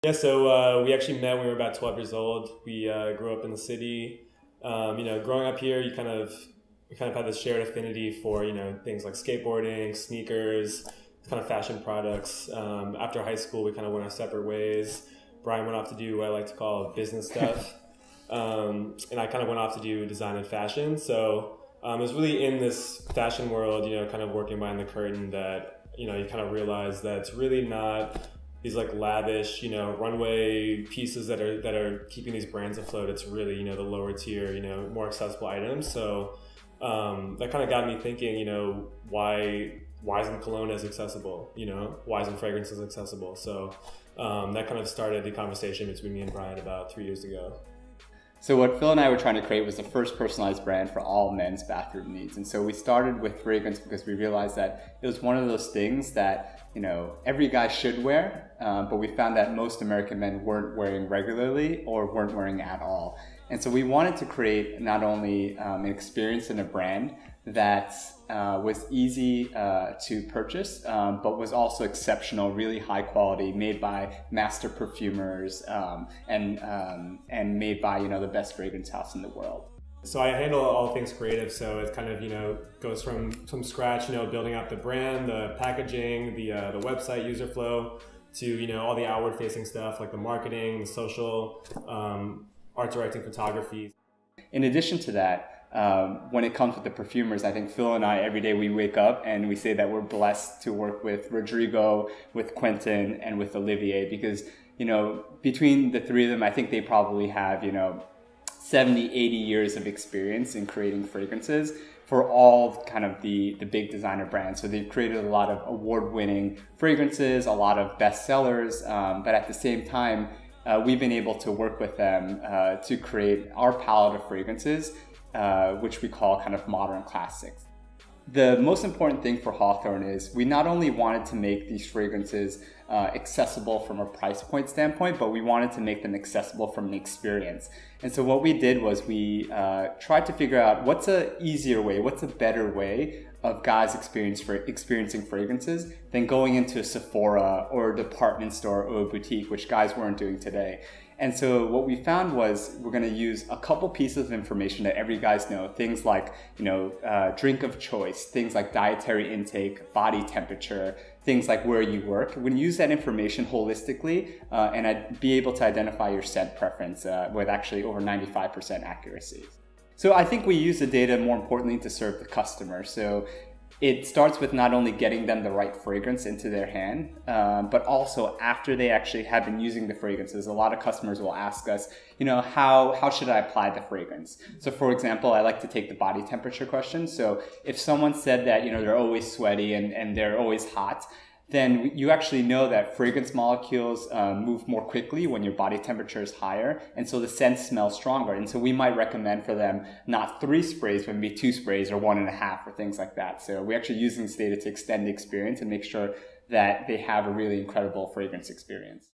Yeah, so we actually met when we were about 12 years old. We grew up in the city. Growing up here, you kind of had this shared affinity for things like skateboarding, sneakers, kind of fashion products. After high school, we kind of went our separate ways. Brian went off to do what I like to call business stuff, and I kind of went off to do design and fashion. So it was really in this fashion world, kind of working behind the curtain that you kind of realize that it's really not these like lavish, runway pieces that are keeping these brands afloat. It's really, the lower tier, more accessible items. So that kind of got me thinking, why isn't cologne as accessible? Why isn't fragrance as accessible? So that kind of started the conversation between me and Brian about 3 years ago. So what Phil and I were trying to create was the first personalized brand for all men's bathroom needs. And so we started with fragrance because we realized that it was one of those things that, every guy should wear, but we found that most American men weren't wearing regularly or weren't wearing at all. And so we wanted to create not only an experience in a brand that was easy to purchase, but was also exceptional, really high quality, made by master perfumers, and made by the best fragrance house in the world. So I handle all things creative. So it kind of goes from scratch, building out the brand, the packaging, the website user flow, to all the outward facing stuff like the marketing, the social, art directing, photography. In addition to that, when it comes with the perfumers, I think Phil and I, every day we wake up and we say that we're blessed to work with Rodrigo, with Quentin, and with Olivier, because, between the three of them, I think they probably have, 70, 80 years of experience in creating fragrances for all kind of the big designer brands. So they've created a lot of award-winning fragrances, a lot of bestsellers, but at the same time, we've been able to work with them to create our palette of fragrances, which we call kind of modern classics. The most important thing for Hawthorne is we not only wanted to make these fragrances accessible from a price point standpoint, but we wanted to make them accessible from an experience. And so what we did was we tried to figure out what's an easier way, what's a better way of guys experiencing fragrances than going into a Sephora or a department store or a boutique, which guys weren't doing today. And so what we found was we're going to use a couple pieces of information that every guys know, things like, drink of choice, things like dietary intake, body temperature, things like where you work. We're going to use that information holistically and I'd be able to identify your scent preference with actually over 95% accuracy. So I think we use the data more importantly to serve the customer. So it starts with not only getting them the right fragrance into their hand, but also after they actually have been using the fragrances, a lot of customers will ask us, how should I apply the fragrance? So for example, I like to take the body temperature question. So if someone said that, they're always sweaty and they're always hot, then you actually know that fragrance molecules move more quickly when your body temperature is higher, and so the scent smells stronger. And so we might recommend for them not 3 sprays, but maybe 2 sprays or 1.5 or things like that. So we're actually using this data to extend the experience and make sure that they have a really incredible fragrance experience.